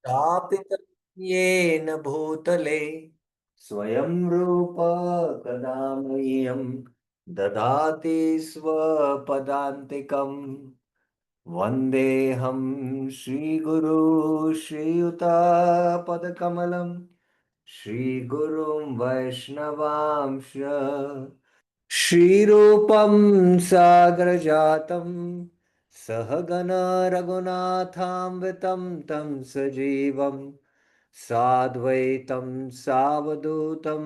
स्थापितं भूतले स्वयं रूप कदा मह्यं ददाति स्वपदान्तिकम् वन्देऽहं श्रीगुरु श्रीयुतापदकमलं श्रीगुरुं वैष्णवांश श्रीरूपं सागरजातं सहगण रघुनाथान्वितं तं सजीवं साद्वैतं सावधूतं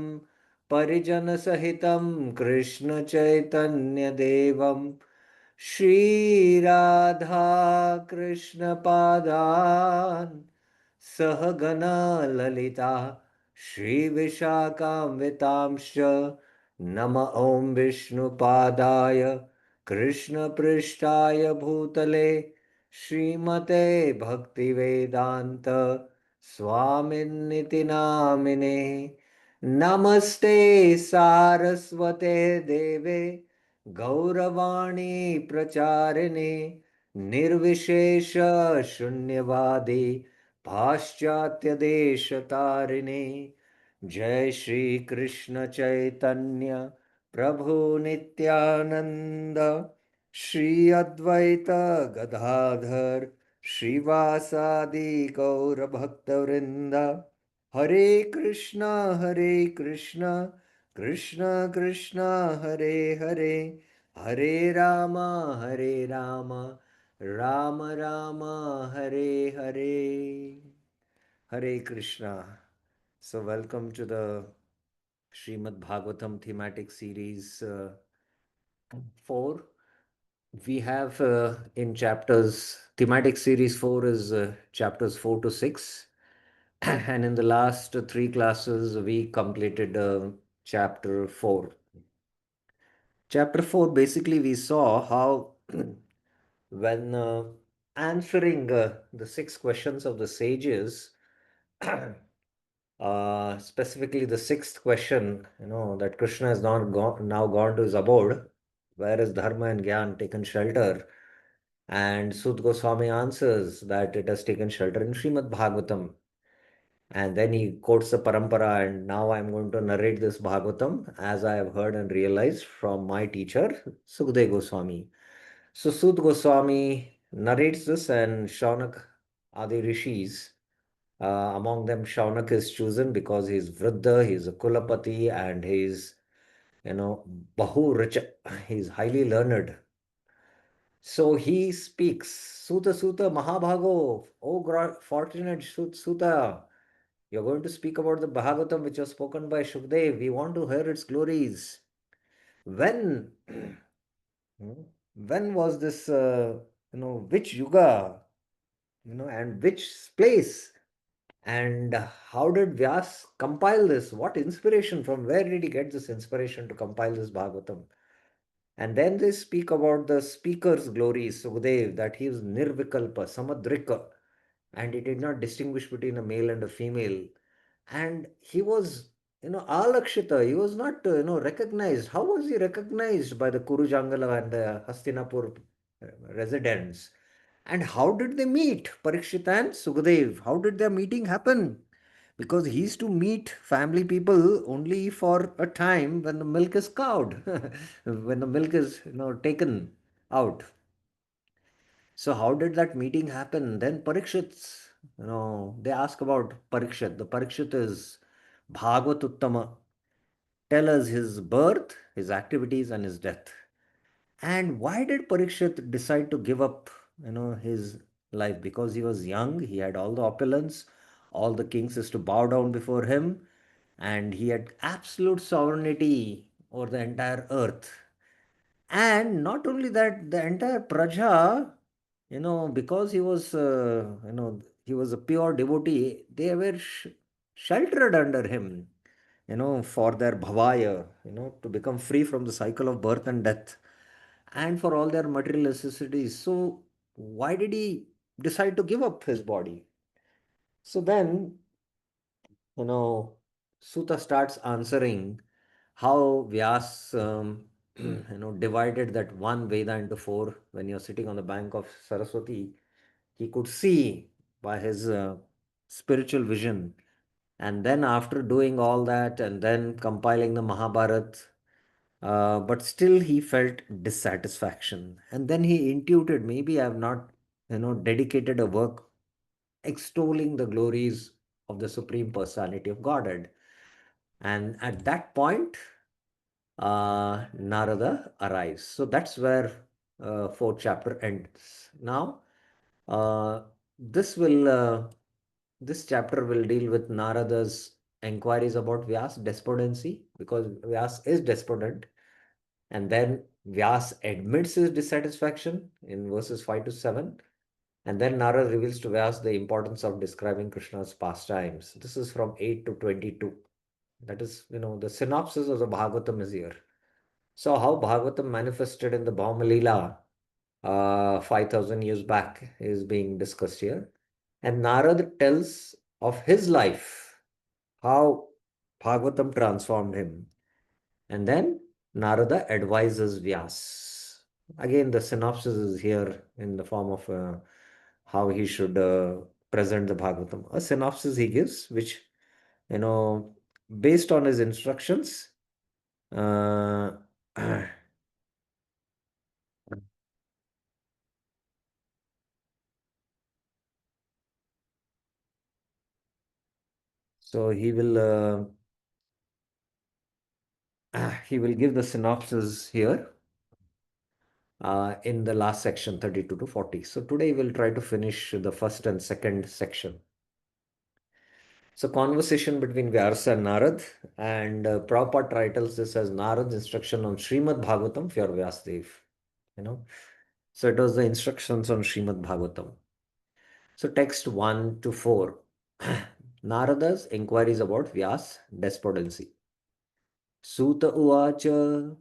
परिजनसहितं कृष्णचैतन्यदेवं श्रीराधा कृष्णपादान् सहगना ललिता श्रीविशाखान्वितांश्च नम ॐ विष्णुपादाय कृष्णपृष्ठाय भूतले श्रीमते भक्तिवेदान्त स्वामिन्निति नामिने नमस्ते सारस्वते देवे गौरवाणी प्रचारिणे निर्विशेष शून्यवादी पाश्चात्य देश तारिणे जय श्री कृष्ण चैतन्य प्रभु नित्यानंद श्री अद्वैत गदाधर श्रीवासादि गौर भक्तवृंद हरे Krishna Krishna Krishna Hare Hare Hare Rama Ram Ram Hare Hare Hare Krishna. So, welcome to the Srimad Bhagavatam Thematic Series 4. We have in chapters, Thematic Series 4 is chapters 4 to 6. And in the last three classes, we completed chapter 4. Chapter 4, basically, we saw how when answering the six questions of the sages, specifically the sixth question, that Krishna has now gone to his abode, where is Dharma and Gyan taken shelter? And Sud Goswami answers that it has taken shelter in Srimad Bhagavatam. And then he quotes the parampara, and now I'm going to narrate this Bhagavatam as I have heard and realized from my teacher, Sukdev Goswami. So Sud Goswami narrates this, and Shaunak Adi Rishis, among them, Shaunak is chosen because he's Vriddha, he's a Kulapati, and Bahu Richa, he's highly learned. So he speaks, Suta Suta Mahabhago, oh fortunate Suta, you're going to speak about the Bhagavatam which was spoken by Shukdev. We want to hear its glories. When, when was this, which yuga, and which place? And how did Vyas compile this? What inspiration? From where did he get this inspiration to compile this Bhagavatam? And then they speak about the speaker's glories, Sukhdev, that he was Nirvikalpa, Samadrika, and he did not distinguish between a male and a female. And he was, Alakshita, he was not, recognized. How was he recognized by the Kurujangala and the Hastinapur residents? And how did they meet, Parikshit and Sukhdev? How did their meeting happen? Because he used to meet family people only for a time when the milk is cowed, when the milk is taken out. So how did that meeting happen? Then Parikshit's, they ask about Parikshit. The Parikshit is Bhagavad Uttama. Tell us his birth, his activities, and his death. And why did Parikshit decide to give up, his life? Because he was young, he had all the opulence, all the kings is to bow down before him, and he had absolute sovereignty over the entire earth. And not only that, the entire Praja, because he was a pure devotee, they were sheltered under him, for their bhavaya, to become free from the cycle of birth and death, and for all their material necessities. So, why did he decide to give up his body? So then, you know, Suta starts answering how Vyas, divided that one Veda into four. When you're sitting on the bank of Saraswati, he could see by his spiritual vision. And then after doing all that and then compiling the Mahabharata, but still he felt dissatisfaction. And then he intuited, maybe I have not, dedicated a work extolling the glories of the Supreme Personality of Godhead. And at that point, Narada arrives. So that's where fourth chapter ends. Now, uh, this will this chapter will deal with Narada's enquiries about Vyas despondency, because Vyas is despondent, and then Vyas admits his dissatisfaction in verses 5 to 7. And then Narada reveals to Vyas the importance of describing Krishna's pastimes. This is from 8 to 22. That is, the synopsis of the Bhagavatam is here. So, how Bhagavatam manifested in the Bhaumalila 5,000 years back is being discussed here. And Narada tells of his life, how Bhagavatam transformed him. And then Narada advises Vyas. Again, the synopsis is here in the form of how he should present the Bhagavatam. A synopsis he gives, which, you know, based on his instructions, uh, so he will give the synopsis here in the last section, 32 to 40. So today we'll try to finish the first and second section. So conversation between Vyasa and Narad, and Prabhupada titles this as Narad's instruction on Srimad Bhagavatam for Vyasadev. You know, so it was the instructions on Srimad Bhagavatam. So text 1 to 4. Narada's inquiries about Vyas despondency. Suta uvacha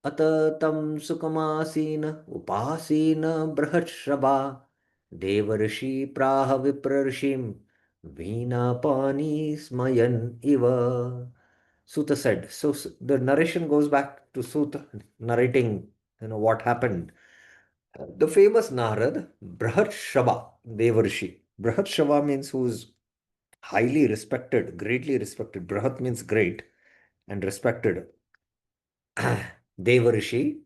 अत तं सुखमासीन उपासीन बृहश्रवा देवर्षि प्राह विप्रऋषिं Veenapani स्मयन iva. Suta said. So the narration goes back to Suta narrating, what happened. The famous Narad, Brihad Devarshi. Brihad means who's highly respected, greatly respected. Brihat means great and respected. Devarishi,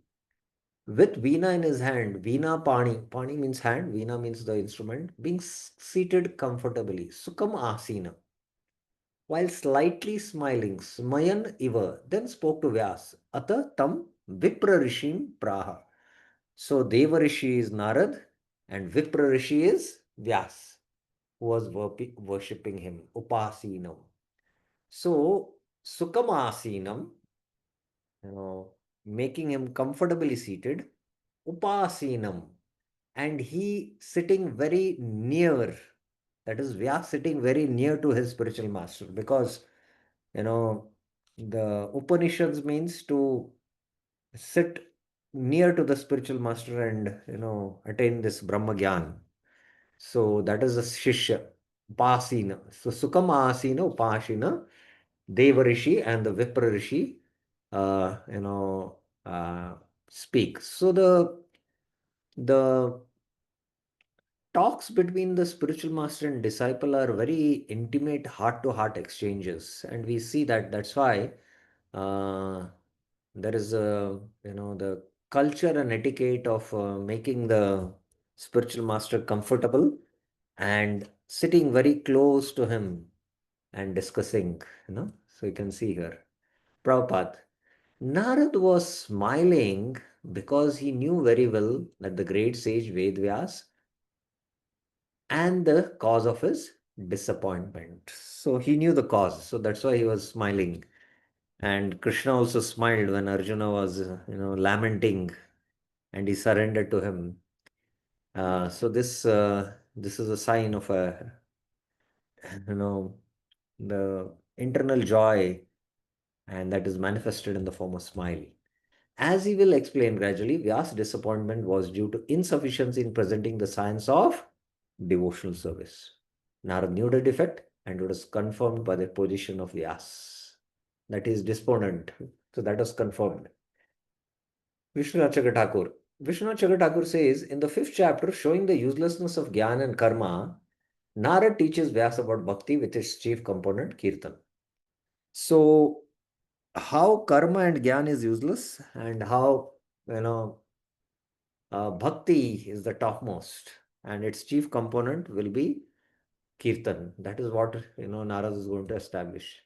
with Veena in his hand, Veena Pani, Pani means hand, Veena means the instrument, being seated comfortably, Sukham Asina, while slightly smiling, Smayan Iva, then spoke to Vyas, Ata Tam Vipra Rishim Praha. So Deva Rishi is Narad and Vipra Rishi is Vyas, who was worshipping him, Upasinam. So Sukham Asinam, making him comfortably seated, Upasinam, and he sitting very near, that is Vyas sitting very near to his spiritual master, because you know the Upanishads means to sit near to the spiritual master and attain this Brahma Gyan. So that is a Shishya, Upasina. So Sukama Asina, Upasina, Devarishi and the Vipra Rishi uh, you know uh, speak. So the talks between the spiritual master and disciple are very intimate heart to heart exchanges, and we see that that's why uh, there is a the culture and etiquette of making the spiritual master comfortable and sitting very close to him and discussing. So you can see here, Prabhupada, Narad was smiling because he knew very well that the great sage Vedvyas and the cause of his disappointment. So he knew the cause. So that's why he was smiling. And Krishna also smiled when Arjuna was, lamenting, and he surrendered to him. So this is a sign of you know, the internal joy, and that is manifested in the form of smile. As he will explain gradually, Vyas' disappointment was due to insufficiency in presenting the science of devotional service. Narad knew the defect, and it was confirmed by the position of Vyas. That is disponent. So that was confirmed. Vishwanath Thakur. Vishwanath Thakur says in the fifth chapter, showing the uselessness of Gyan and Karma, Narad teaches Vyasa about bhakti with its chief component, kirtan. So, how karma and gyan is useless and how, you know, bhakti is the topmost and its chief component will be kirtan. That is what, Narad is going to establish.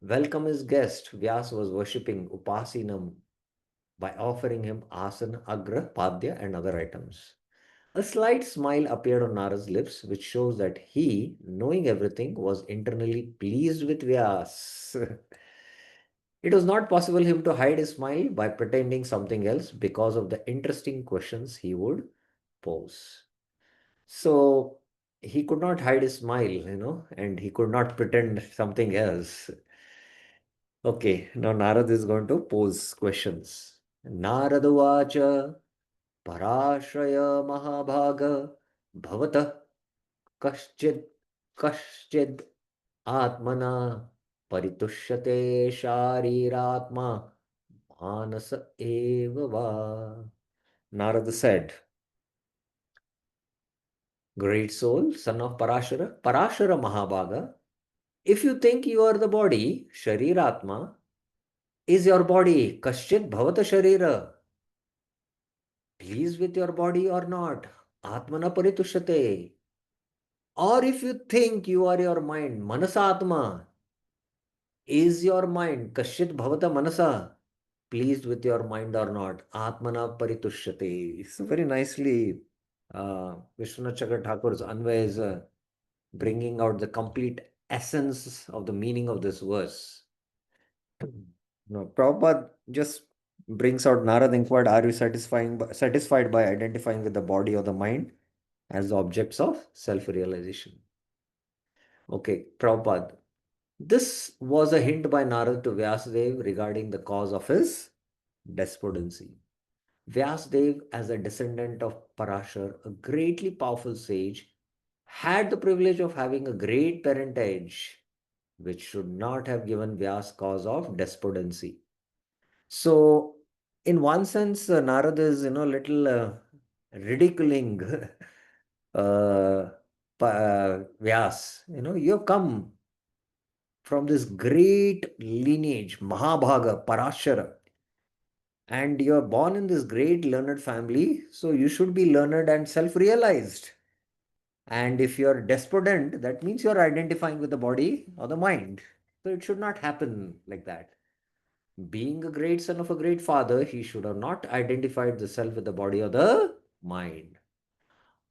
Welcome his guest. Vyas was worshipping Upasinam by offering him asana, agra, padya, and other items. A slight smile appeared on Nara's lips, which shows that he, knowing everything, was internally pleased with Vyas. It was not possible him to hide his smile by pretending something else because of the interesting questions he would pose. So he could not hide his smile, and he could not pretend something else. Okay, now Narad is going to pose questions. Narad Parashraya Mahabhaga Bhavata Kaschid Kaschid Atmana Paritushyate Shariratma Manasa Eva Va. Narada said, Great soul, son of Parashara, Parashara Mahabhaga, if you think you are the body, Shariratma, is your body Kaschid Bhavata Sharira? Pleased with your body or not? Atmana Paritushyate. Or if you think you are your mind, Manasatma, is your mind Kashit Bhavata Manasa pleased with your mind or not? Atmana Paritushyate. It's very nicely Vishwanath Chakra Thakur's Anvay is bringing out the complete essence of the meaning of this verse. No, Prabhupada just brings out Narad inquired, are you satisfied by identifying with the body or the mind as the objects of self-realization? Okay, Prabhupada. This was a hint by Narad to Vyasadeva regarding the cause of his despondency. Vyasadeva, as a descendant of Parashar, a greatly powerful sage, had the privilege of having a great parentage, which should not have given Vyas cause of despondency. So, in one sense, Narad is, little ridiculing Vyas. You have come from this great lineage, Mahabhaga, Parashara, and you're born in this great learned family, so you should be learned and self realized. And if you're despondent, that means you're identifying with the body or the mind. So it should not happen like that. Being a great son of a great father, he should have not identified the self with the body or the mind.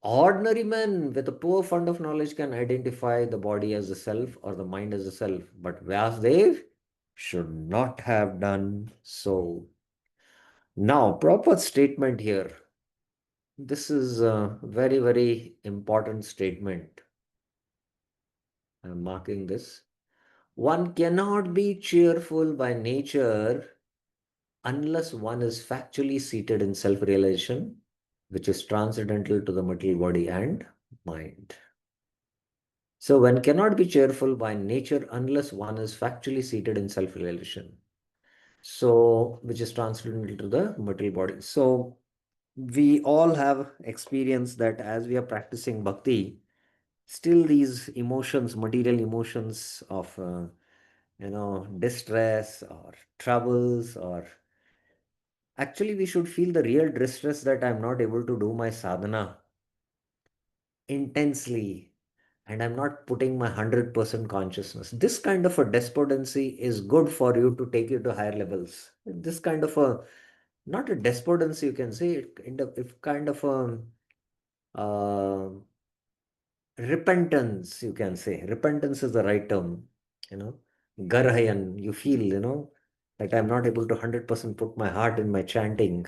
Ordinary men with a poor fund of knowledge can identify the body as the self or the mind as the self, but Vyasdev should not have done so. Now, proper statement here. This is a very, very important statement. I'm marking this. One cannot be cheerful by nature unless one is factually seated in self realization, which is transcendental to the material body and mind. So one cannot be cheerful by nature unless one is factually seated in self-realization. So, which is transcendental to the material body. So we all have experienced that as we are practicing bhakti, still these emotions, material emotions of distress or troubles, or actually we should feel the real distress that I'm not able to do my sadhana intensely and I'm not putting my 100% consciousness. This kind of a despondency is good for you to take you to higher levels. This kind of a, not a despondency, you can say, if kind of a uh, repentance, you can say. Repentance is the right term, you know. Garhayan, you feel, that I'm not able to 100% put my heart in my chanting.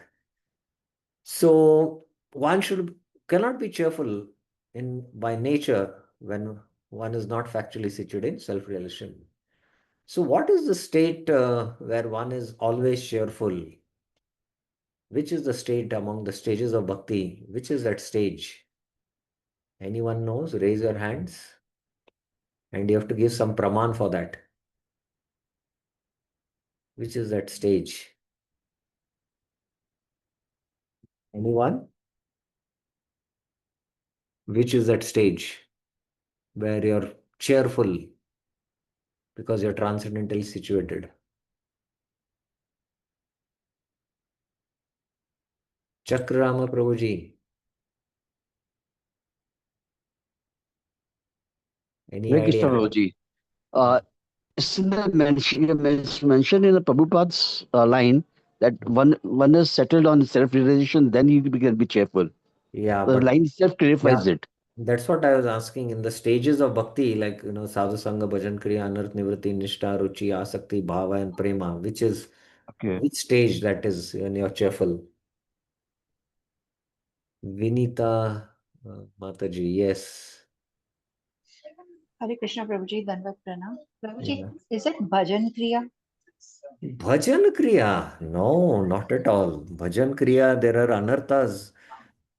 So one should cannot be cheerful in by nature when one is not factually situated in self-realization. So what is the state where one is always cheerful? Which is the state among the stages of bhakti? Which is that stage? Anyone knows? Raise your hands. And you have to give some praman for that. Which is that stage? Anyone? Which is that stage? where you're cheerful because you're transcendentally situated. Chakrama Prabhuji, any Hare Krishna idea? Prabhuji. It's in the mentioned in the Prabhupada's line that one is settled on self realization, then he can be cheerful. Yeah, The but line itself yeah, clarifies it. that's what I was asking. In the stages of bhakti, like, sadhu sanga, bhajan kriya, anarth nivritti, nishtha, ruchi, asakti, bhava, and prema, Okay. which stage that is when you're cheerful? Vinita Mataji, yes. Hare Krishna Prabhuji, Danvat Pranam. Prabhuji, Yeah. is it Bhajan Kriya? Bhajan kriya? No, not at all. Bhajan kriya, there are anarthas.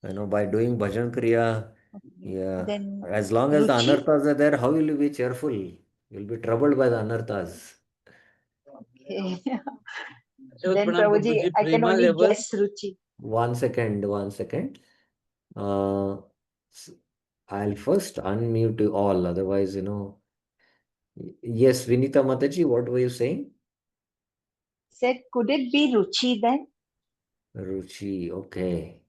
By doing bhajan kriya, yeah. Then As long as the Ruchi? anarthas are there, how will you be cheerful? You'll be troubled by the anarthas. Okay. Dandavat Then Pranam Prabhuji, Prabhuji, I can prema only level. guess Ruchi. One second, one second. Uh, s- I'll first unmute you all, otherwise, Yes, Vinita Mataji, what were you saying? Said, could it be Ruchi then? Ruchi, okay.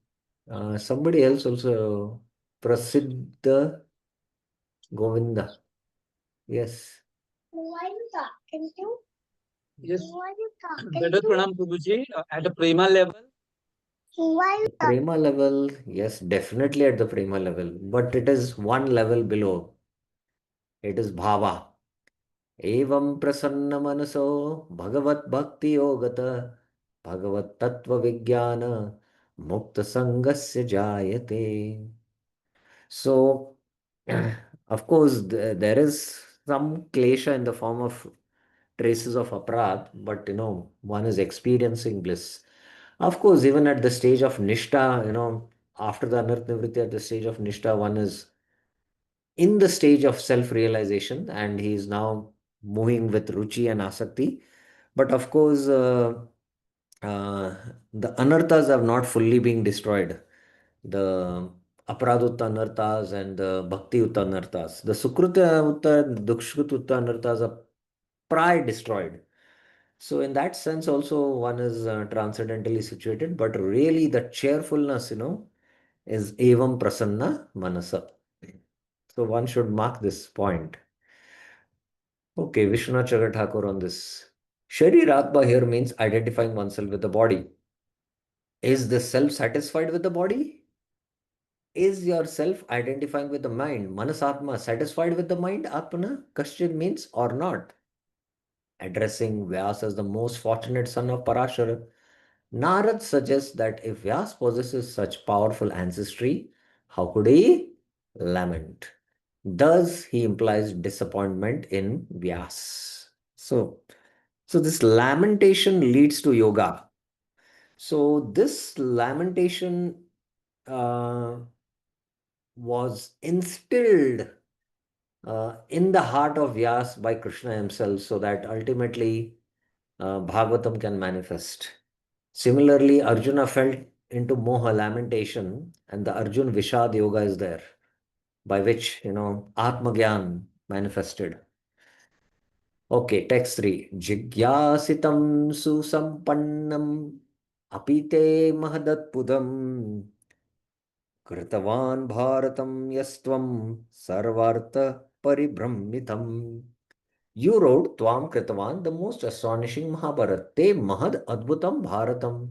Somebody else also, Prasiddha Govinda. Yes. Yes. Dandavat Pranam Prabhuji, at a prema level. The prema level, yes, definitely at the prema level, but it is one level below. It is bhava. Evam prasanna manaso bhagavat bhakti yogata bhagavat tattva vijnana mukta sangasya jayate. So, of course, there is some klesha in the form of traces of aparadh, but one is experiencing bliss. Of course, even at the stage of Nishta, after the Anarth Nivritti, at the stage of Nishta, one is in the stage of self-realization and he is now moving with Ruchi and Asakti. But of course, uh, the Anarthas have not fully been destroyed. The Aparadutta Anarthas and the Bhakti Utta Anarthas. The Sukruta Utta, Dukshkut Utta Anarthas are prior destroyed. So in that sense also one is transcendentally situated, but really the cheerfulness, is evam prasanna manasa. So one should mark this point. Okay, Vishwanath Chagar Thakur on this. Shariratma here means identifying oneself with the body. Is the self satisfied with the body? Is your self identifying with the mind? Manasatma satisfied with the mind? Atmana? Question means or not. Addressing Vyas as the most fortunate son of Parashara, Narad suggests that if Vyas possesses such powerful ancestry, how could he lament? Thus, he implies disappointment in Vyas. So this lamentation leads to yoga. So this lamentation uh, was instilled in the heart of Vyas by Krishna himself, so that ultimately Bhagavatam can manifest. Similarly, Arjuna fell into moha lamentation, and the Arjun Vishad Yoga is there, by which Atmagyan manifested. Okay, text 3. Jigyasitam susampannam apite mahadatpudam kritavan bharatam yastvam sarvartha paribrammitam. You wrote Tvam Kritavan, the most astonishing Mahabharat. Te Mahad Adbhutam Bharatam,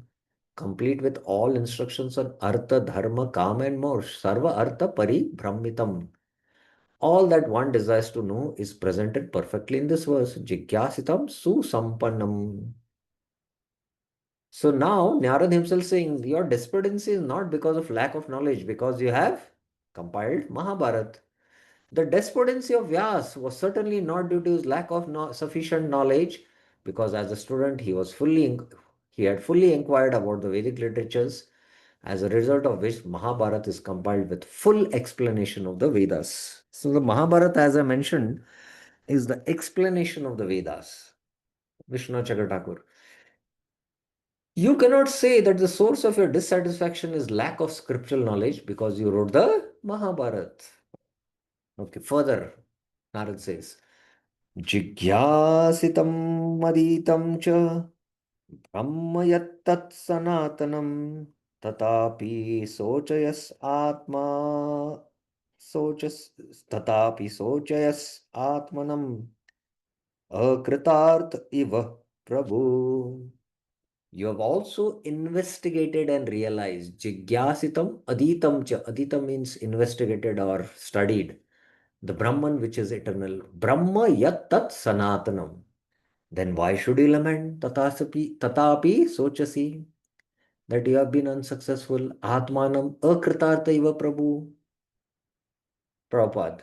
complete with all instructions on Artha, Dharma, Kama, and more. Sarva Artha Pari Brahmitam. All that one desires to know is presented perfectly in this verse. Jigyasitam Susampannam. So now Narad himself saying your despondency is not because of lack of knowledge, because you have compiled Mahabharat. The despondency of Vyas was certainly not due to his lack of sufficient knowledge, because as a student he had fully inquired about the Vedic literatures, as a result of which Mahabharata is compiled with full explanation of the Vedas. So the Mahabharata, as I mentioned, is the explanation of the Vedas. Vishnu Chakra. You cannot say that the source of your dissatisfaction is lack of scriptural knowledge because you wrote the Mahabharata. Okay, further, Narad says, Jigyasitam Maditam cha Brahma yattat Sanatanam Tatapi Sochayas Atma Sochas Tatapi Sochayas Atmanam Akritarth Iva Prabhu. You have also investigated and realized Jigyasitam Aditam cha. Aditam means investigated or studied. The Brahman which is eternal. Brahma yat tat sanatanam. Then why should you lament? Tatapi sochasi. That you have been unsuccessful. Atmanam akritartha iva Prabhu. Prabhupada.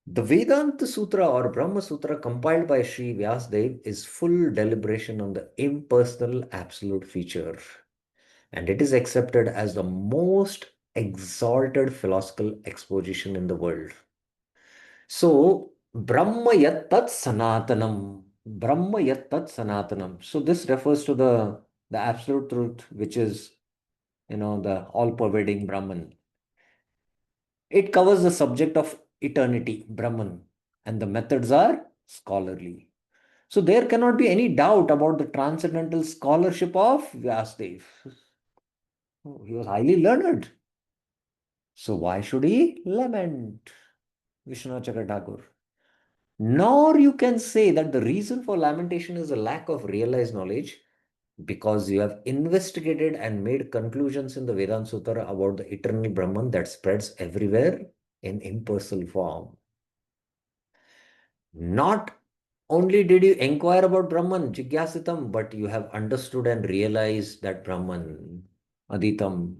The Vedanta Sutra or Brahma Sutra compiled by Sri Vyasdev is full deliberation on the impersonal absolute feature. And it is accepted as the most exalted philosophical exposition in the world. So, Brahma yattat sanatanam. Brahma yattat sanatanam. So, this refers to the absolute truth, which is, the all-pervading Brahman. It covers the subject of eternity, Brahman, and the methods are scholarly. So, there cannot be any doubt about the transcendental scholarship of Vyasdev. Oh, he was highly learned. So why should he lament? Vishnu Chakra. Nor you can say that the reason for lamentation is a lack of realized knowledge because you have investigated and made conclusions in the Vedanta Sutra about the eternal Brahman that spreads everywhere in impersonal form. Not only did you inquire about Brahman, Jigyasitam, but you have understood and realized that Brahman, Aditam.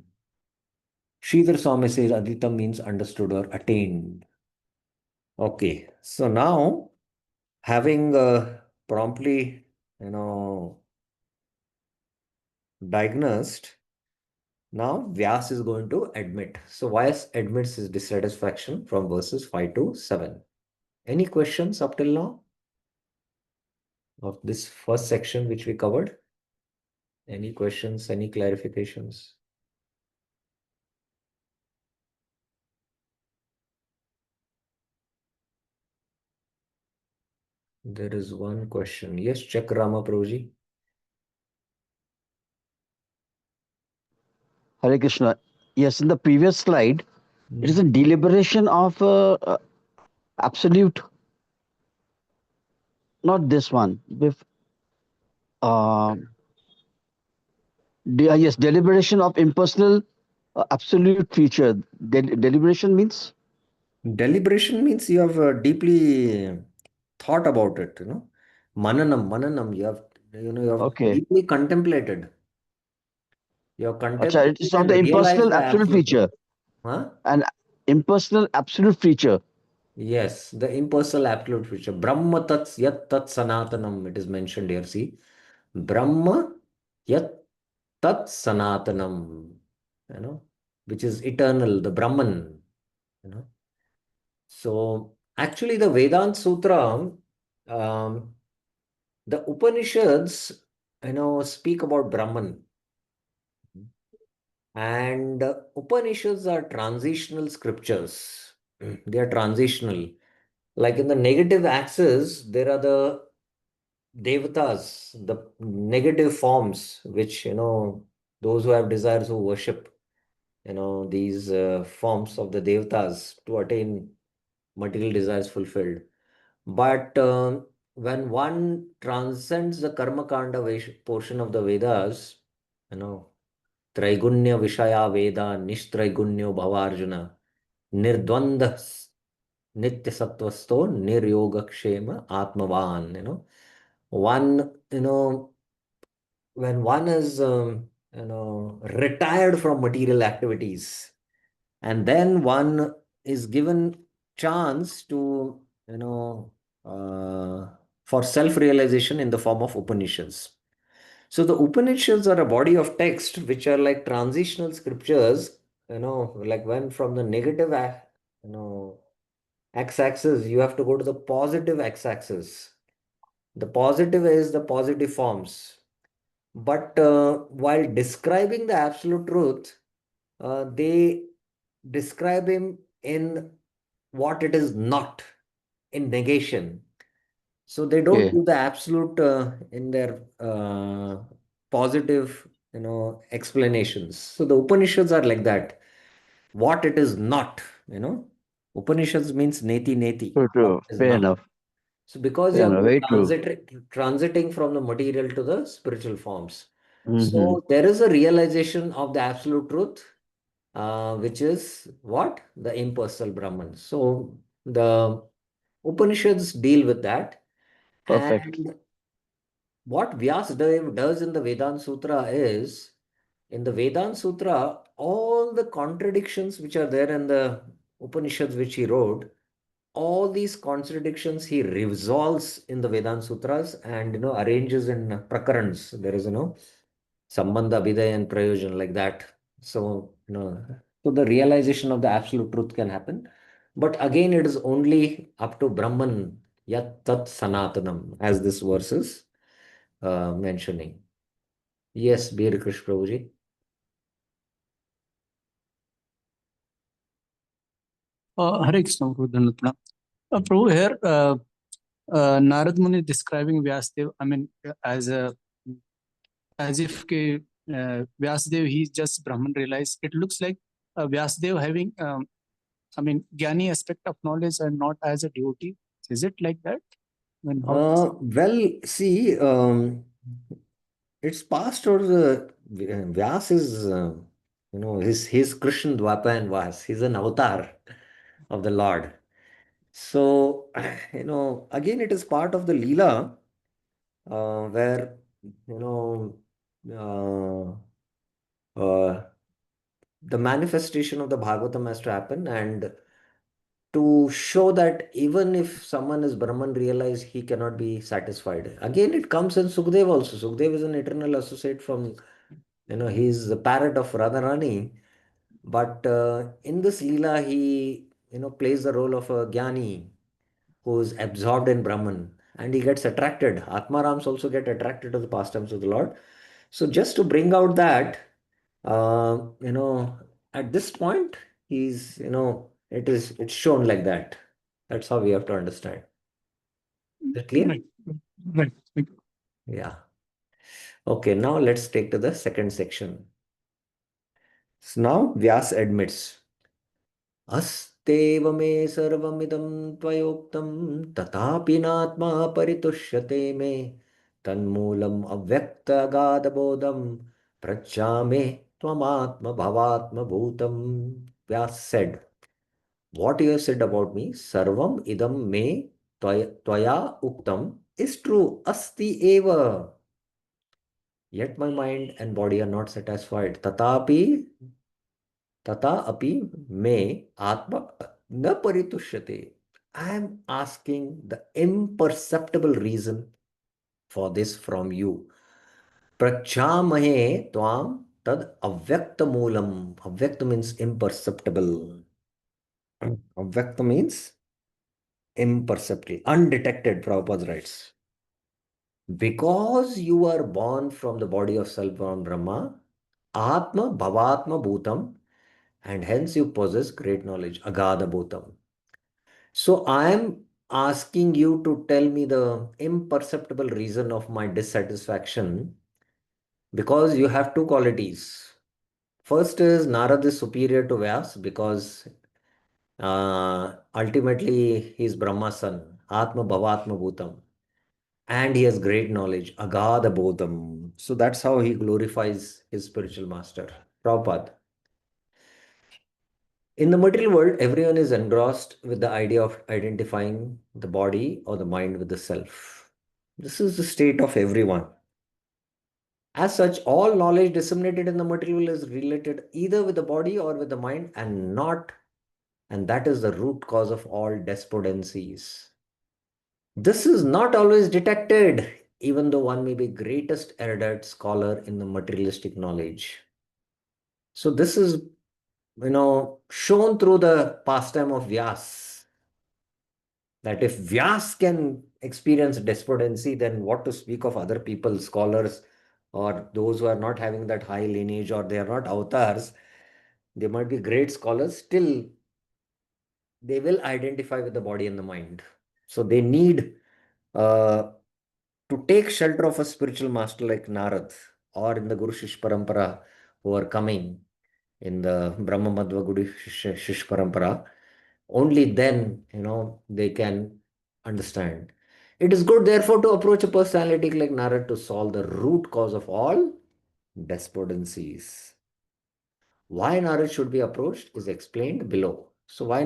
Sridhar Swami says Aditam means understood or attained. Okay, so now having promptly, you know, diagnosed, now Vyas is going to admit. So Vyas admits his dissatisfaction from verses 5 to 7. Any questions up till now of this first section which we covered? Any questions, any clarifications? There is one question. Yes, check Rama Prabhuji. Hare Krishna. Yes, in the previous slide, it is a deliberation of absolute, not this one. With uh, yes, deliberation of impersonal absolute feature. Deliberation means Deliberation means you have deeply thought about it, Mananam, you have okay. deeply contemplated. You have Acha, contemplated it's not and the realized impersonal the absolute absolute truth. feature. Huh? An impersonal absolute feature. Yes, the impersonal absolute feature. Brahma tats yat tat sanatanam, it is mentioned here. See, Brahma yat tat sanatanam, you know, which is eternal, the Brahman, you know. So actually, the Vedanta Sutra, um, the Upanishads, speak about Brahman, and Upanishads are transitional scriptures. They are transitional. Like in the negative axis, there are the devatas, the negative forms, which those who have desires who worship, these forms of the devatas to attain material desires fulfilled. But when one transcends the Karma Kanda portion of the Vedas, you know, Traigunya Vishaya Veda, Nishtraigunya Bhavarjuna, Nirdvanda Nitya Sattvasto, Niryogakshema Atmavan, one, when one is, retired from material activities, and then one is given chance to uh, for self realization in the form of Upanishads. So the Upanishads are a body of text which are like transitional scriptures, like when from the negative you know x-axis you have to go to the positive x-axis. The positive is the positive forms, but while describing the absolute truth, they describe him in what it is not in negation. So they don't Okay. do the absolute in their positive, explanations. So the Upanishads are like that. What it is not, Upanishads means neti neti, True, what true. it is Fair not. enough. So because Fair you're enough. Very true. transiting from the material to the spiritual forms. Mm-hmm. So there is a realization of the absolute truth, which is what? The impersonal Brahman. So the Upanishads deal with that. Perfect. And what Vyasdev does in the Vedanta Sutra is, in the Vedanta Sutra, all the contradictions which are there in the Upanishads which he wrote, all these contradictions he resolves in the Vedanta Sutras and arranges in prakarans. There is Sambandha, Abhidaya, and Prayojan like that. So so the realization of the absolute truth can happen. But again, it is only up to Brahman, Yat Tat Sanatanam, as this verse is mentioning. Yes, Bir Krish Prabhuji. Hare Krishna, Guru Dhanapana. Prabhu, here Narad Muni describing Vyasdev, I mean, as if Vyasdev, he's just Brahman realized. It looks like Vyasdev having, I mean, Gyani aspect of knowledge and not as a devotee. Is it like that? I mean, how? Well, see, it's past or the Vyas is, his Krishna Dwapa and Vas. He's an avatar of the Lord. So, again, it is part of the Leela where, you know, uh, the manifestation of the Bhagavatam has to happen, and to show that even if someone is Brahman realized, he cannot be satisfied. Again, it comes in Sukdev also. Sukdev is an eternal associate from, he's the parrot of Radharani. But in this Leela, he, plays the role of a Jnani who is absorbed in Brahman, and he gets attracted. Atmarams also get attracted to the pastimes of the Lord. So just to bring out that, uh, you know, at this point, it's shown like that. That's how we have to understand. Is it clear? Right, right. Yeah. Okay, now let's take to the second section. So now Vyas admits, अस्तेव मे सर्वमिदं त्वयोक्तं तथापि नात्मा परितुष्यते मे तन्मूलम् अव्यक्तगाधबोधं पृच्छामि त्वमात्मभवात्मभूतं. Vyas said, what you have said about me, sarvam idam me tvaya uktam, is true. Asti eva. Yet my mind and body are not satisfied. Tata api me atma na paritushyate. I am asking the imperceptible reason for this from you. Prachamahe tvam tad avyakta moolam. Avyakta means imperceptible. Avyakta means imperceptible, undetected, Prabhupada writes. Because you are born from the body of self-born Brahma, Atma Bhavatma Bhutam, and hence you possess great knowledge, Agada Bhutam. So I am asking you to tell me the imperceptible reason of my dissatisfaction, because you have two qualities. First is Narad is superior to Vyas because ultimately he is Brahma's son, Atma Bhavatma Bhutam. And he has great knowledge, Agada Bodham. So that's how he glorifies his spiritual master, Prabhupada. In the material world, everyone is engrossed with the idea of identifying the body or the mind with the self. This is the state of everyone. As such, all knowledge disseminated in the material world is related either with the body or with the mind and not, and that is the root cause of all despondencies. This is not always detected, even though one may be greatest erudite scholar in the materialistic knowledge. So this is, shown through the pastime of Vyas, that if Vyas can experience despondency, then what to speak of other people, scholars, or those who are not having that high lineage or they are not avatars, they might be great scholars, still they will identify with the body and the mind. So they need to take shelter of a spiritual master like Narad or in the Guru Shish Parampara who are coming in the Brahma Madhva Guru Shish Parampara. Only then, they can understand. It is good, therefore, to approach a personality like Narad to solve the root cause of all despondencies. Why Narad should be approached is explained below. So why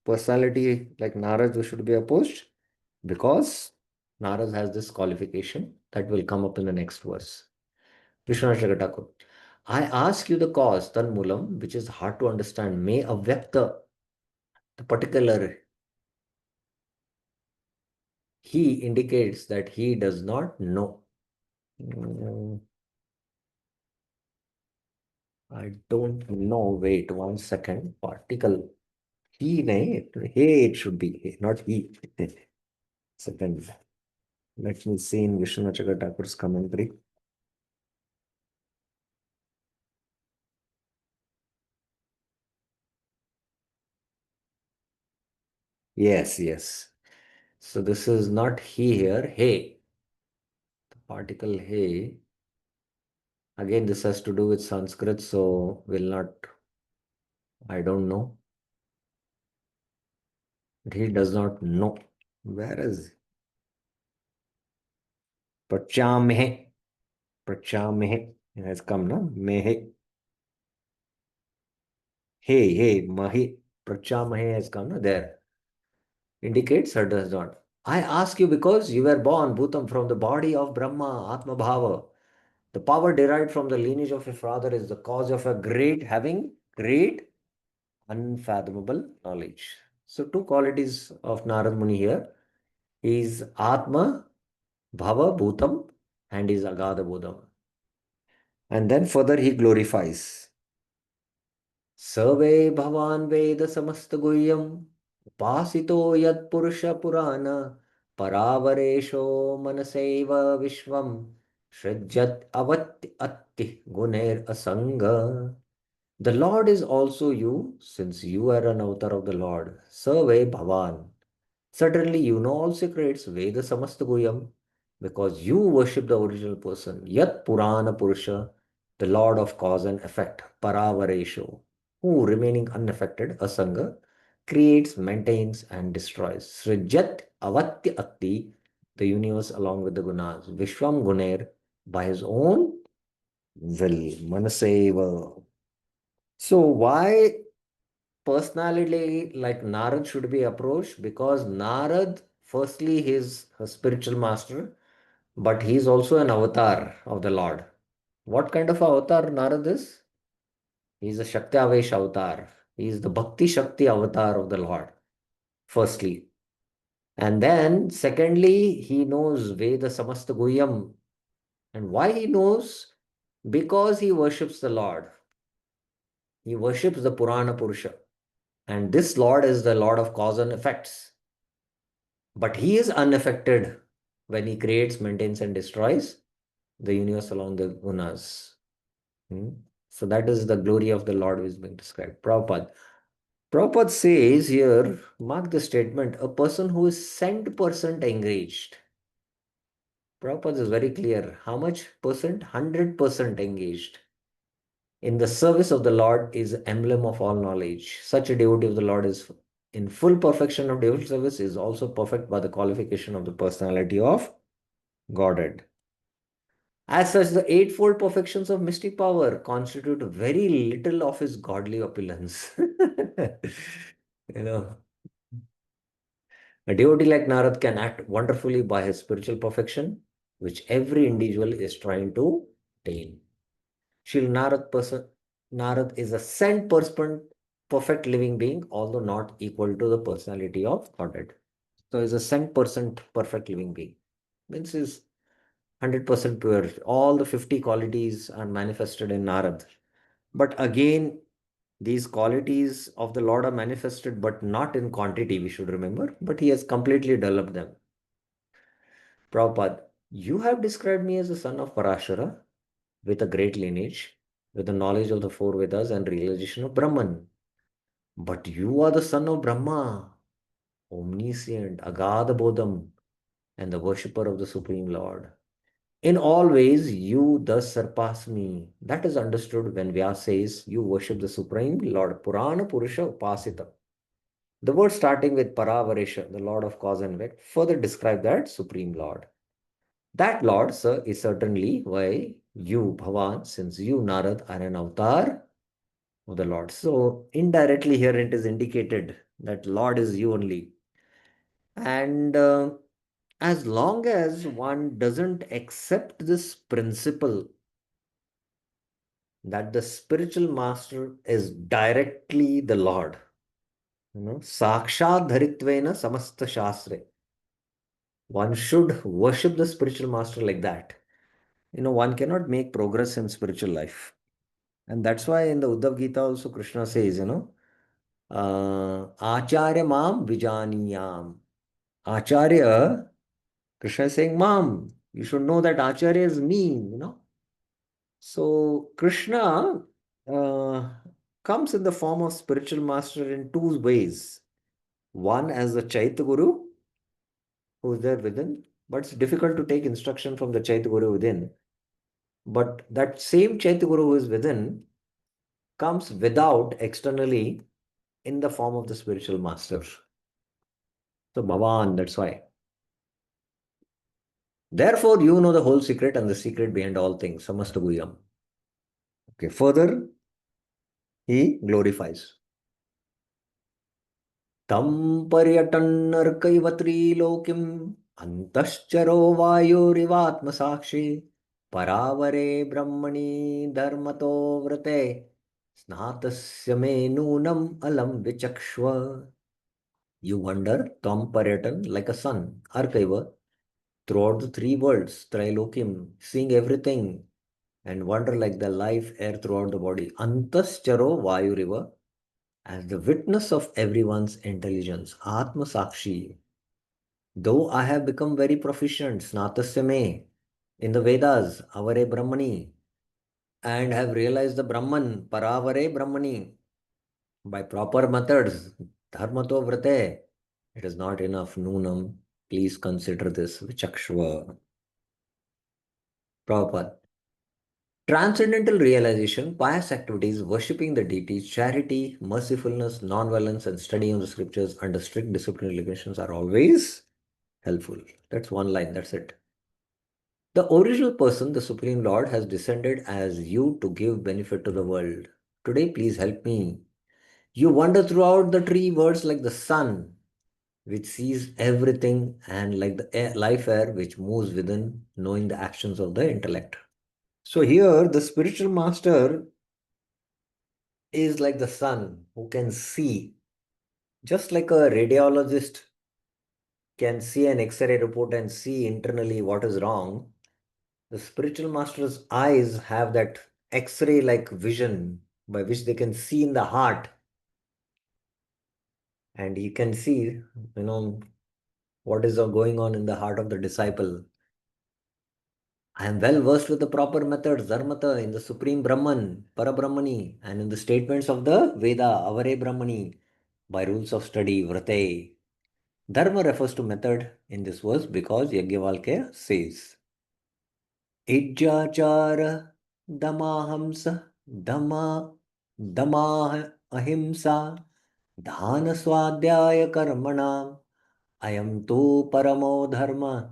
personality like Narad should be approached? Because Narad has this qualification that will come up in the next verse. Vishwanath Thakur. I ask you the cause, Tanmulam, which is hard to understand. May Avyakta, the particular he indicates that he does not know. I don't know. Wait 1 second. Particle. He, nahi, hey, it should be, not he. Second. Let me see in Vishwanath Thakur's commentary. Yes, yes. So this is not he here, hey. The particle hey. Again, this has to do with Sanskrit, so will not, I don't know. But he does not know. Where is Prachamehe? Prachamehe. It has come, no? Mehe. Hey, Mahi. Prachamahe has come, no? There. Indicates or does not. I ask you because you were born, Bhutam, from the body of Brahma, Atma Bhava. The power derived from the lineage of your father is the cause of having great, unfathomable knowledge. So, two qualities of Narad Muni here. He is Atma, Bhava, Bhutam, and is Agada Bodham. And then further he glorifies. Sarve Bhavan Veda Samasta Guhyam Upasito Yad Purusha Purana Paravaresho Manaseva Vishwam Shrajat Avatti Atti Guner Asanga. The Lord is also you, since you are an avatar of the Lord. Sarve Bhavan. Certainly, you know all secrets, Veda Samastaguyam, because you worship the original person, Yat Purana Purusha, the Lord of cause and effect, Paravaresho, who remaining unaffected, Asanga, creates, maintains, and destroys. Srijat Avatya Atti, the universe along with the gunas, Vishwam Guner, by his own will, Manaseva. So, why personality like Narad should be approached? Because Narad, firstly, he's a spiritual master, but he's also an avatar of the Lord. What kind of avatar Narad is? He's a Shakti Avesh avatar. He's the Bhakti Shakti avatar of the Lord, firstly. And then, secondly, he knows Veda Samasta Guhyam. And why he knows? Because he worships the Lord. He worships the Purana Purusha. And this Lord is the Lord of cause and effects. But he is unaffected when he creates, maintains, and destroys the universe along the gunas. So that is the glory of the Lord which is being described. Prabhupada. Prabhupada says here, mark the statement, a person who is cent percent engaged. Prabhupada is very clear. How much percent? 100% engaged in the service of the Lord is emblem of all knowledge. Such a devotee of the Lord is in full perfection of devotional service, is also perfect by the qualification of the personality of Godhead. As such, the eightfold perfections of mystic power constitute very little of his godly opulence. you know, a devotee like Narad can act wonderfully by his spiritual perfection, which every individual is trying to attain. Shri Narad is a cent percent perfect living being, although not equal to the personality of Godhead. So, is a cent percent perfect living being. Means is 100% pure. All the 50 qualities are manifested in Narad. But again, these qualities of the Lord are manifested, but not in quantity, we should remember. But he has completely developed them. Prabhupada, you have described me as a son of Parashara with a great lineage, with the knowledge of the four Vedas and realization of Brahman. But you are the son of Brahma, omniscient, Agada Bodham, and the worshipper of the Supreme Lord. In all ways, you thus surpass me. That is understood when Vyas says you worship the Supreme Lord, Purana Purusha Upasita. The word starting with Paravaresha, the Lord of cause and effect, further describe that Supreme Lord. That Lord, sir, is certainly why you, Bhavan, since you, Narad, are an avatar of the Lord. So, indirectly here it is indicated that Lord is you only. And as long as one doesn't accept this principle that the spiritual master is directly the Lord, Sakshat Dharitvena Samasta Shastre. One should worship the spiritual master like that. One cannot make progress in spiritual life. And that's why in the Uddhav Gita also Krishna says, Acharya Mam Vijaniyam. Acharya, Krishna is saying, Mam, you should know that Acharya is me. So Krishna uh, comes in the form of spiritual master in two ways. One as the Chaitya Guru, who is there within, but it's difficult to take instruction from the Chaitya Guru within. But that same Chaitya Guru who is within comes without externally in the form of the spiritual master. So Bhavan, that's why. Therefore, you know the whole secret and the secret behind all things. Samasta Guhyam. Okay, further, he glorifies. Tam पर्यटन्नर्कैव त्रिलोकिम् अन्तश्चरो वायुरिवात्मसाक्षी परावरे ब्रह्मणि धर्मतो व्रते स्नातस्य मे नूनम alam vichakshva. You wander, Tom Paryatan, like a sun, Arkaiva, throughout the three worlds, Trilokim, seeing everything, and wander like the life air throughout the body. Antascharo Vayu River, as the witness of everyone's intelligence, Atma Sakshi. Though I have become very proficient, Snatasya me, in the Vedas, Avare Brahmani, and have realized the Brahman, Paravare Brahmani, by proper methods, Dharmato Vrate, it is not enough. Noonam, please consider this, Vichakshva. Prabhupada. Transcendental realization, pious activities, worshipping the deities, charity, mercifulness, non-violence, and studying of the scriptures under strict disciplinary regulations are always helpful. That's one line, that's it. The original person, the Supreme Lord, has descended as you to give benefit to the world. Today, please help me. You wander throughout the tree words like the sun, which sees everything, and like the life air, which moves within, knowing the actions of the intellect. So here, the spiritual master is like the sun who can see, just like a radiologist can see an X-ray report and see internally what is wrong. The spiritual master's eyes have that X-ray like vision by which they can see in the heart, and you can see, what is going on in the heart of the disciple. I am well versed with the proper methods, Dharmata, in the Supreme Brahman, Parabrahmani, and in the statements of the Veda, Avare Brahmani, by rules of study, Vrate. Dharma refers to method in this verse because Yajnavalkya says, Ijjachara Damahamsa Dhamma Dhamah Ahimsa Dhana Swadhyaya Karmana Ayam Tu Paramo Dharma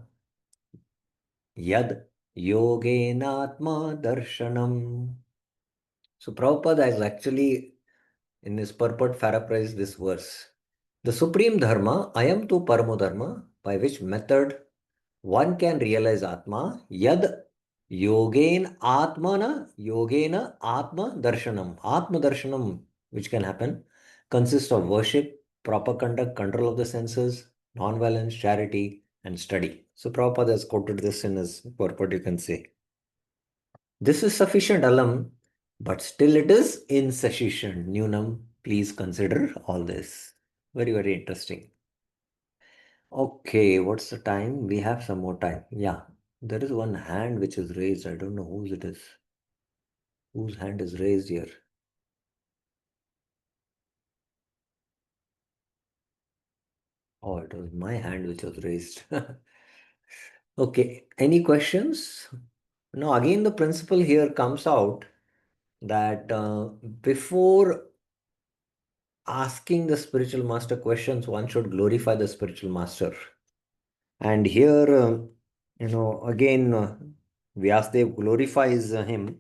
Yad Yogenatma Darshanam. So Prabhupada has actually in his purport paraphrased this verse. The supreme dharma, ayam tu paramo dharma, by which method one can realize Atma, yad yogena Atma darshanam. Atma darshanam, which can happen, consists of worship, proper conduct, control of the senses, non-violence, charity, and study. So Prabhupada has quoted this in his purport, you can say. This is sufficient alam, but still it is insufficient. Nunam, please consider all this. Very, very interesting. Okay, what's the time? We have some more time. Yeah, there is one hand which is raised. I don't know whose it is. Whose hand is raised here? Oh, it was my hand which was raised. Okay, any questions? Now, again, the principle here comes out that before asking the spiritual master questions, one should glorify the spiritual master. And here, again, Vyasdev glorifies him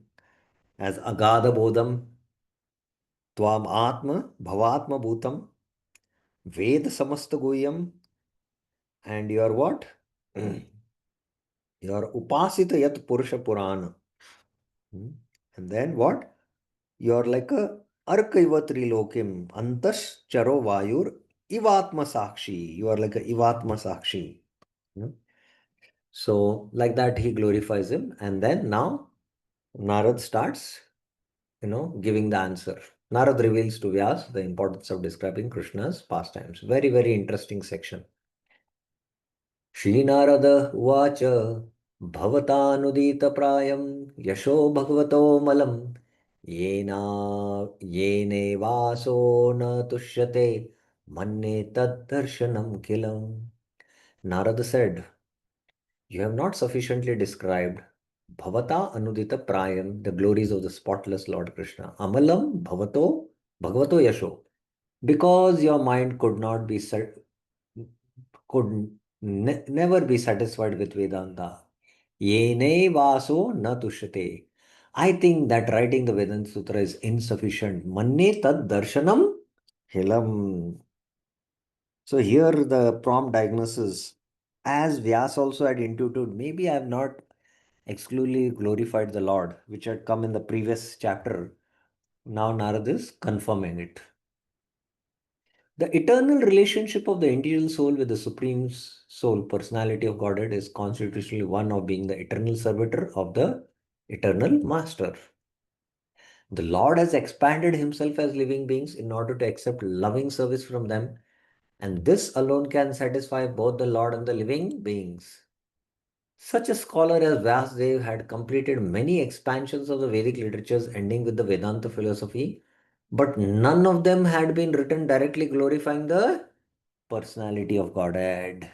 as Agada Bodham, Tvam Atma, Bhavatma Bhutam, Ved Samasta Goyam, and your what? Your Upasita Yat Purusha Purana. And then what? You're like a Arkaiva Trilokim, Antas Charo Vayur, Ivatma Sakshi. You are like a Ivatma Sakshi. So, like that, he glorifies him. And then now Narad starts, giving the answer. Narad reveals to Vyas the importance of describing Krishna's pastimes. Very, very interesting section. श्रीनारद उवाच भवतानुदीतप्रायं यशो भगवतो मलं येना येनेवासो न तुष्यते मन्ये तद्दर्शनम किलम. Narada said, "You have not sufficiently described Bhavata Anudita Prayam, the glories of the spotless Lord Krishna. Amalam Bhagavato Yasho. Because your mind could not be never be satisfied with Vedanta. Yene vaso na tushate. I think that writing the Vedanta Sutra is insufficient. Manne tad darshanam hilam. So here the prompt diagnosis, as Vyas also had intuited, maybe I have not exclusively glorified the Lord, which had come in the previous chapter. Now Narad is confirming it. The eternal relationship of the individual soul with the Supreme Soul, personality of Godhead, is constitutionally one of being the eternal servitor of the eternal Master. The Lord has expanded himself as living beings in order to accept loving service from them, and this alone can satisfy both the Lord and the living beings. Such a scholar as Vyasdev had completed many expansions of the Vedic literatures ending with the Vedanta philosophy, but none of them had been written directly glorifying the personality of Godhead.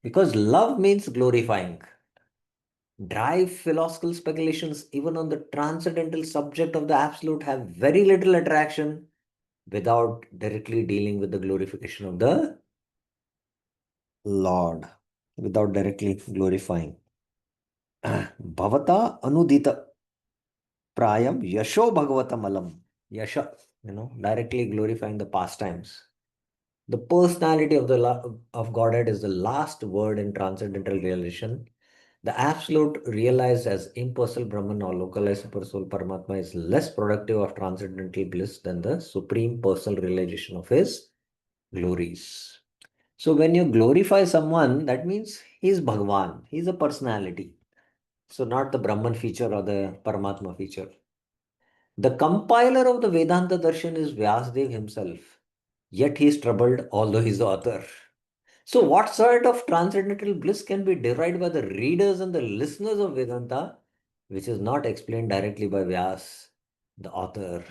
Because love means glorifying. Dry philosophical speculations, even on the transcendental subject of the absolute, have very little attraction without directly dealing with the glorification of the Lord, without directly glorifying. Bhavata Anudita Prayam Yasho Bhagavata Yasha, directly glorifying the pastimes. The personality of of Godhead is the last word in transcendental realization. The absolute realized as impersonal Brahman or localized super soul Paramatma is less productive of transcendental bliss than the supreme personal realization of his glories. So when you glorify someone, that means he is Bhagwan, he is a personality. So not the Brahman feature or the Paramatma feature. The compiler of the Vedanta Darshan is Vyasdev himself, yet he is troubled, although he is the author. So, what sort of transcendental bliss can be derived by the readers and the listeners of Vedanta, which is not explained directly by Vyas, the author?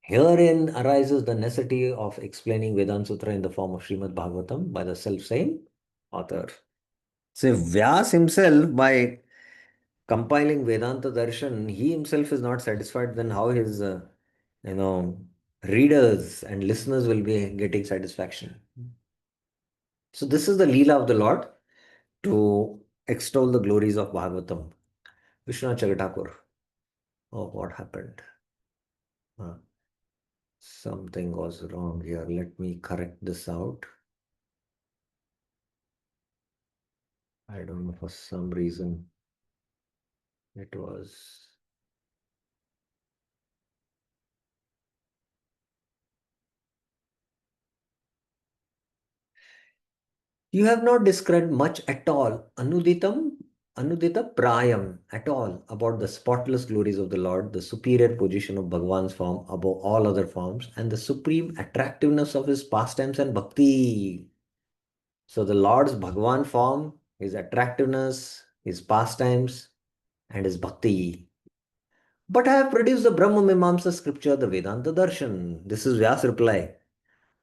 Herein arises the necessity of explaining Vedanta Sutra in the form of Srimad Bhagavatam by the self-same author. So, Vyas himself, by compiling Vedanta Darshan, he himself is not satisfied, then how his you know readers and listeners will be getting satisfaction. So this is the Leela of the Lord to extol the glories of Bhagavatam. Vishwanath Chagatakur. Oh, what happened? Something was wrong here. Let me correct this out. I don't know, for some reason it was. You have not described much at all, Anudita Prayam, at all, about the spotless glories of the Lord, the superior position of Bhagwan's form above all other forms, and the supreme attractiveness of his pastimes and bhakti. So the Lord's Bhagwan form, his attractiveness, his pastimes, and his bhakti. But I have produced the Brahma Mimamsa scripture, the Vedanta Darshan. This is Vyas' reply.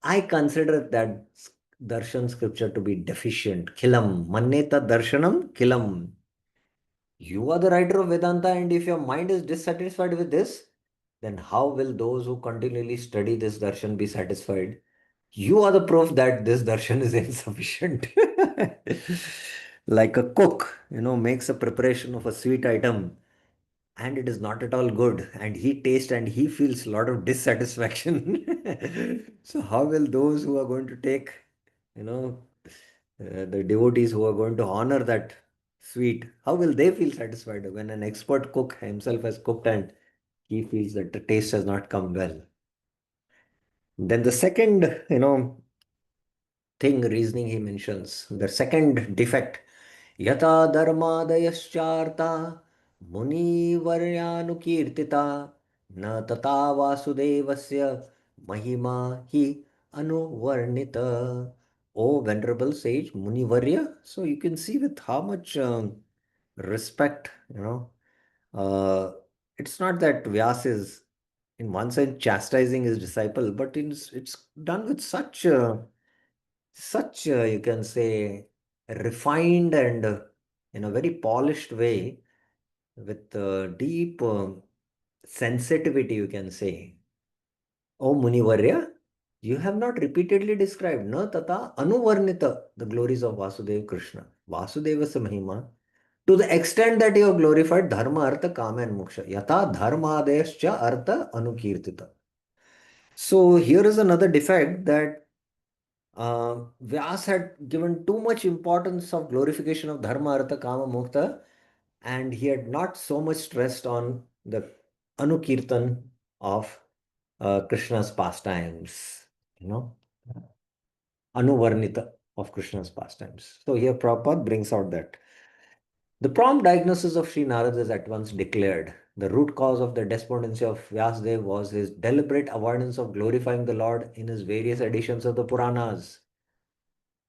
I consider that darshan scripture to be deficient. Khilam. Manneta darshanam khilam. You are the writer of Vedanta, and if your mind is dissatisfied with this, then how will those who continually study this darshan be satisfied? You are the proof that this darshan is insufficient. Like a cook, makes a preparation of a sweet item and it is not at all good, and he tastes and he feels a lot of dissatisfaction. So how will those who are going to take, you know, the devotees who are going to honor that sweet, how will they feel satisfied when an expert cook himself has cooked and he feels that the taste has not come well? Then the second, reasoning he mentions, the second defect, yata dharmadayascharta munivaryanukirtita na tata vasudevasya mahima hi anuvarnita. O venerable sage Munivarya. So you can see with how much respect, uh, it's not that Vyas is in one sense chastising his disciple, but it's done with such you can say refined and in a very polished way with deep sensitivity, you can say. O Munivarya, you have not repeatedly described na tata anuvarnita the glories of Vasudev Krishna, Vasudevasya Mahima, to the extent that you have glorified dharma, artha, kama, and moksha. Yata dharmadescha artha anukirtita. So here is another defect that Vyas had given too much importance of glorification of dharma, artha, kama, mokta, and he had not so much stressed on the anukirtan of Krishna's pastimes, you know, anuvarnita of Krishna's pastimes. So here Prabhupada brings out that the prompt diagnosis of Sri Narada is at once declared. The root cause of the despondency of Vyasdev was his deliberate avoidance of glorifying the Lord in his various editions of the Puranas.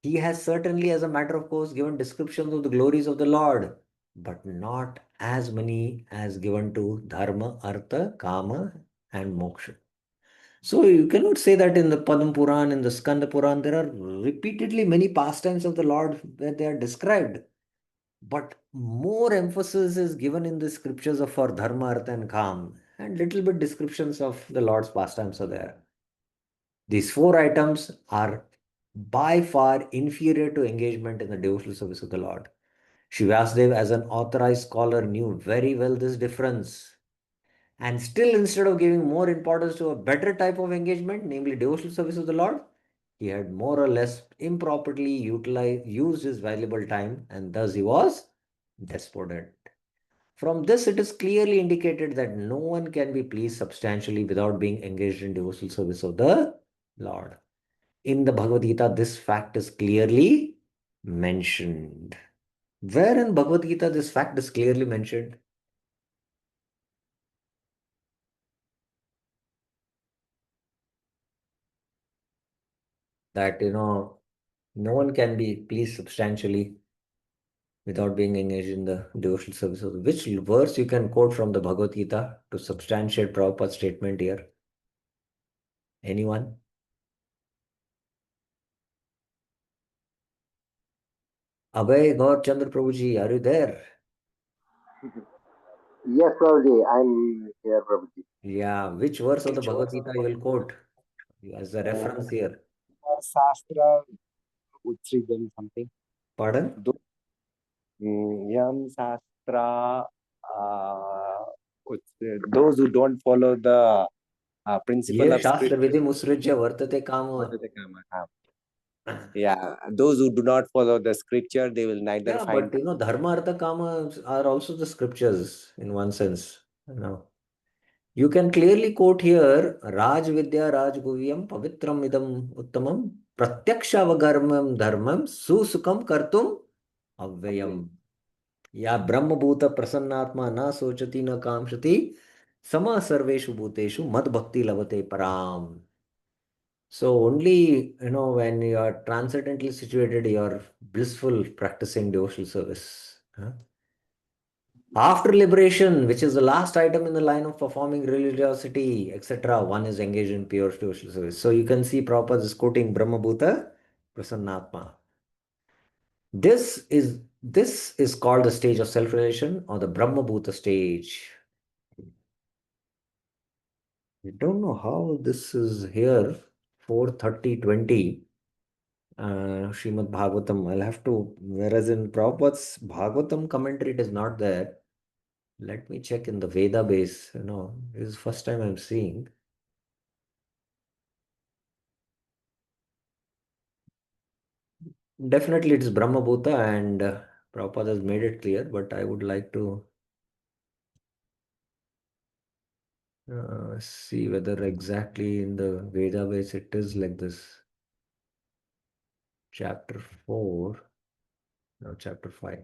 He has certainly, as a matter of course, given descriptions of the glories of the Lord, but not as many as given to Dharma, Artha, Kama, and Moksha. So you cannot say that in the Padma Puran, in the Skanda Puran, there are repeatedly many pastimes of the Lord where they are described. But more emphasis is given in the scriptures of for Dharma, Artha, and Kam, and little bit descriptions of the Lord's pastimes are there. These four items are by far inferior to engagement in the devotional service of the Lord. Shivasdev, as an authorized scholar, knew very well this difference. And still, instead of giving more importance to a better type of engagement, namely devotional service of the Lord, he had more or less improperly used his valuable time, and thus he was despondent. From this, it is clearly indicated that no one can be pleased substantially without being engaged in devotional service of the Lord. In the Bhagavad Gita, this fact is clearly mentioned. Where in Bhagavad Gita this fact is clearly mentioned? That, no one can be pleased substantially without being engaged in the devotional service. Which verse you can quote from the Bhagavad Gita to substantiate Prabhupada's statement here? Anyone? Abhay Gaur Chandra Prabhuji, are you there? Yes, Prabhuji, I'm here, Prabhuji. Yeah, which verse of the Bhagavad Gita you will quote as a reference here? Sastra Utsridam something. Pardon? Yam Sastra, those who don't follow the principle Ye of Shastra scripture. Vidhi Musrujya Vartate Kama. Yeah, those who do not follow the scripture, they will neither Yeah, find. but Dharma, Artha, Kama are also the scriptures in one sense. You can clearly quote here Raj Vidya Raj Guvyam Pavitram Idam Uttamam Pratyaksha Dharmam Susukam Kartum Avyayam. Ya Brahma Bhuta Prasannatma Na Sochati Na Kamshati Sama Sarveshu Bhuteshu Mad Bhakti Lavate Param. So only, when you are transcendently situated, you are blissful practicing devotional service. After liberation, which is the last item in the line of performing religiosity, etc., one is engaged in pure devotional service. So you can see Prabhupada is quoting Brahma Bhuta Prasannatma. This is called the stage of self-realization or the Brahma Bhuta stage. I don't know how this is here, 4:30:20. Srimad Bhagavatam. I'll have to, whereas in Prabhupada's Bhagavatam commentary, it is not there. Let me check in the Veda base. This is the first time I'm seeing. Definitely, it's Brahma Bhuta, and Prabhupada has made it clear, but I would like to see whether exactly in the Veda base it is like this. Chapter 4, no, chapter 5.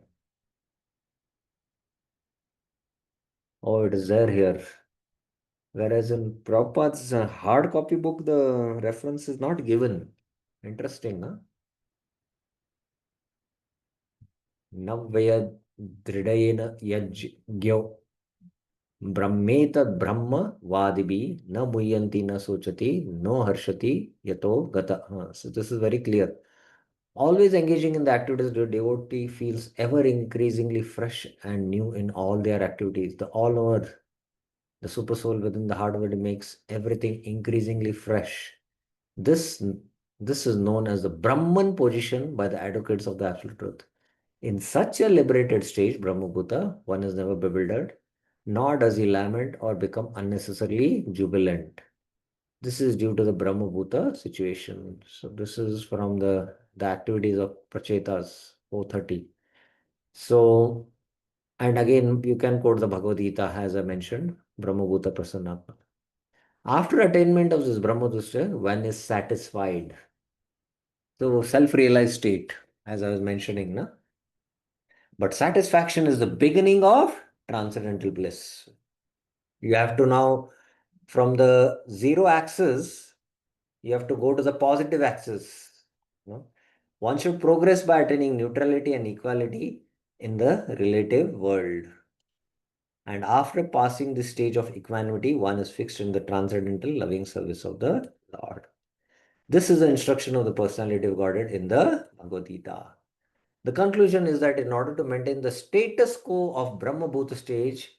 Oh, it is there here. Whereas in Prabhupada's hard copy book, the reference is not given. Interesting, huh? Navya Dridayena Yajgyo Brahmetad Brahma Vadibi Na Muyanti Na Sochati No Harshati Yato Gata. So this is very clear. Always engaging in the activities, the devotee feels ever increasingly fresh and new in all their activities. The all over, the super soul within the heart of it makes everything increasingly fresh. This, this is known as the Brahman position by the advocates of the absolute truth. In such a liberated stage, Brahmabhuta, one is never bewildered, nor does he lament or become unnecessarily jubilant. This is due to the Brahmabhuta situation. So this is from the activities of Prachetas 4:30. So, and again, you can quote the Bhagavad Gita as I mentioned, Brahmabhuta Prasannatma. After attainment of this Brahmadusha, one is satisfied. So self-realized state, as I was mentioning, na? But satisfaction is the beginning of transcendental bliss. You have to now, from the zero axis, you have to go to the positive axis. One should progress by attaining neutrality and equality in the relative world. And after passing this stage of equanimity, one is fixed in the transcendental loving service of the Lord. This is the instruction of the personality of Godhead in the Bhagavad Gita. The conclusion is that in order to maintain the status quo of Brahma Bhuta stage,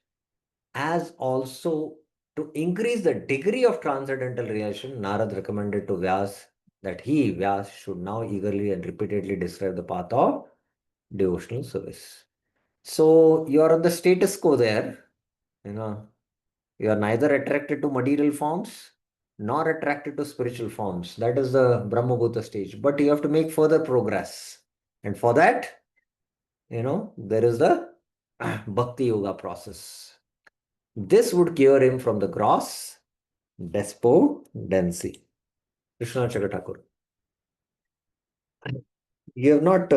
as also to increase the degree of transcendental realization, Narad recommended to Vyas that he, Vyas, should now eagerly and repeatedly describe the path of devotional service. So you are on the status quo there, you are neither attracted to material forms nor attracted to spiritual forms. That is the Brahma Bhuta stage. But you have to make further progress. And for that, there is the Bhakti Yoga process. This would cure him from the gross despondency. Krishna Chakatakur. You have not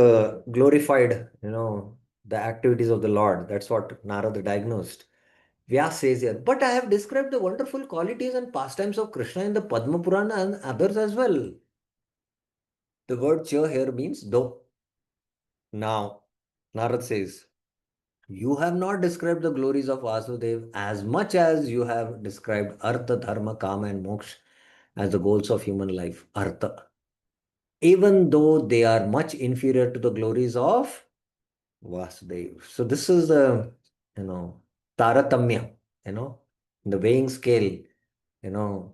glorified, the activities of the Lord. That's what Narada diagnosed. Vyas says here, but I have described the wonderful qualities and pastimes of Krishna in the Padma Purana and others as well. The word cha here means though. Now, Narad says, you have not described the glories of Vasudev as much as you have described Artha, Dharma, Kama, and Moksha as the goals of human life. Artha. Even though they are much inferior to the glories of Vasudev. So this is the, Taratamya, the weighing scale, the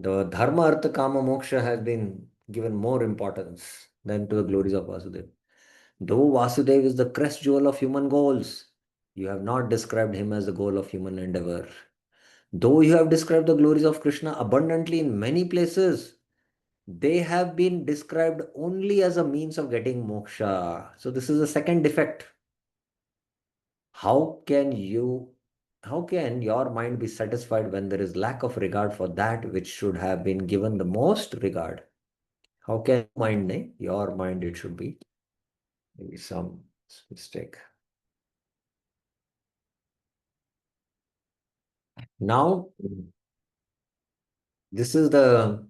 Dharma, Artha, Kama, Moksha has been given more importance than to the glories of Vasudev. Though Vasudev is the crest jewel of human goals, you have not described him as the goal of human endeavor. Though you have described the glories of Krishna abundantly in many places, they have been described only as a means of getting moksha. So this is the second defect. How can your mind be satisfied when there is lack of regard for that which should have been given the most regard? How can your mind, it should be maybe some mistake. Now, this is the,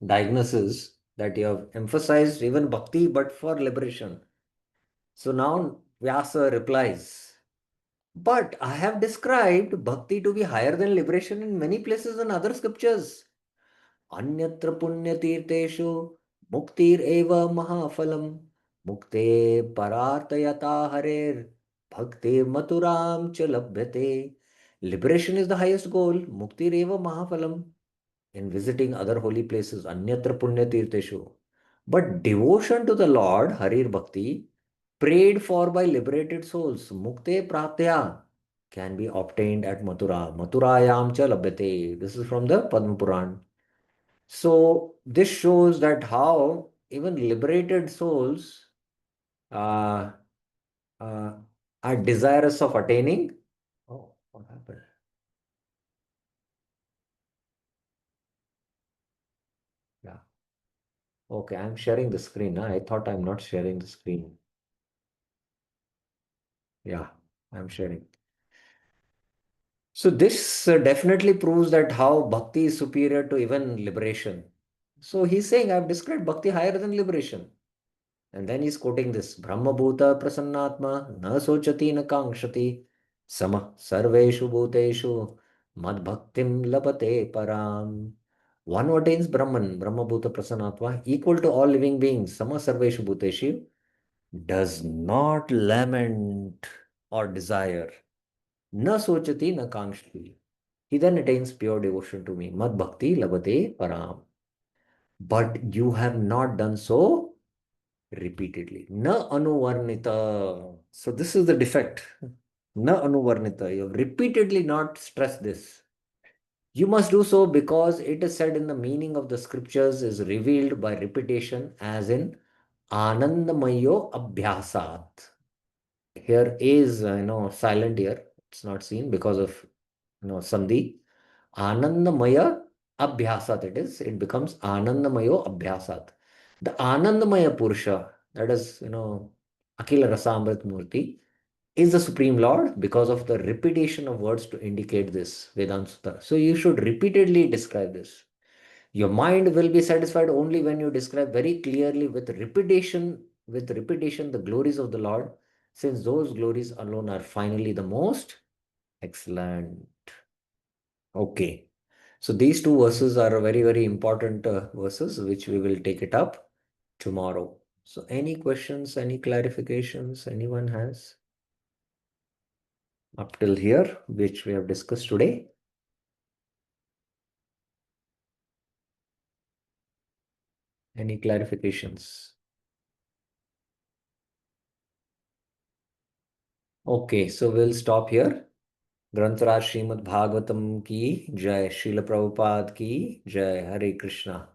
diagnosis that you have emphasized even bhakti, but for liberation. So now Vyasa replies, but I have described bhakti to be higher than liberation in many places in other scriptures. Anyatra punya tirteshu मुक्तिरेव महाफलम मुक्ते परार्तयता हरेर भक्ति मथुराम च लभ्यते. Liberation is the highest goal. Muktireva mahafalam. In visiting other holy places, anyatra punya tirteshu. But devotion to the Lord, Harir Bhakti, prayed for by liberated souls, Mukte Pratyaya, can be obtained at Mathura. Mathurayam cha labhyate. This is from the Padma Puran. So this shows that how even liberated souls uh, uh, are desirous of attaining. Oh, what happened? Yeah. Okay, I'm sharing the screen. I thought I'm not sharing the screen. Yeah, I'm sharing. So this definitely proves that how bhakti is superior to even liberation. So he's saying, I've described bhakti higher than liberation. And then he's quoting this Brahma Bhuta Prasannatma Na Sochati Na Kankshati Sama Sarveshu Bhuteshu Mad Bhaktim Labate Param. One who attains Brahman, Brahma Bhuta Prasannatma, equal to all living beings, Sama Sarveshu Bhuteshu, does not lament or desire. Na Sochati Na Kankshati. He then attains pure devotion to me. Mad Bhakti Labate Param. But you have not done so repeatedly. Na anuvarnita. So this is the defect. Na anuvarnita. You have repeatedly not stressed this. You must do so because it is said in the meaning of the scriptures is revealed by repetition, as in Anandamayo Abhyasat. Here is silent here. It's not seen because of Sandhi. Anandamaya Abhyasat it is. It becomes Anandamayo Abhyasat. The Anandamaya Purusha, that is, Akila Rasamrit Murti, is the Supreme Lord because of the repetition of words to indicate this Vedanta Sutta. So you should repeatedly describe this. Your mind will be satisfied only when you describe very clearly with repetition, the glories of the Lord, since those glories alone are finally the most excellent. Okay. So these two verses are very, very important verses, which we will take it up tomorrow. So any questions, any clarifications anyone has up till here, which we have discussed today? Any clarifications? Okay, so we'll stop here. ग्रंथराज Shrimad Bhagavatam की जय, श्रील प्रभुपाद की जय. हरे कृष्णा.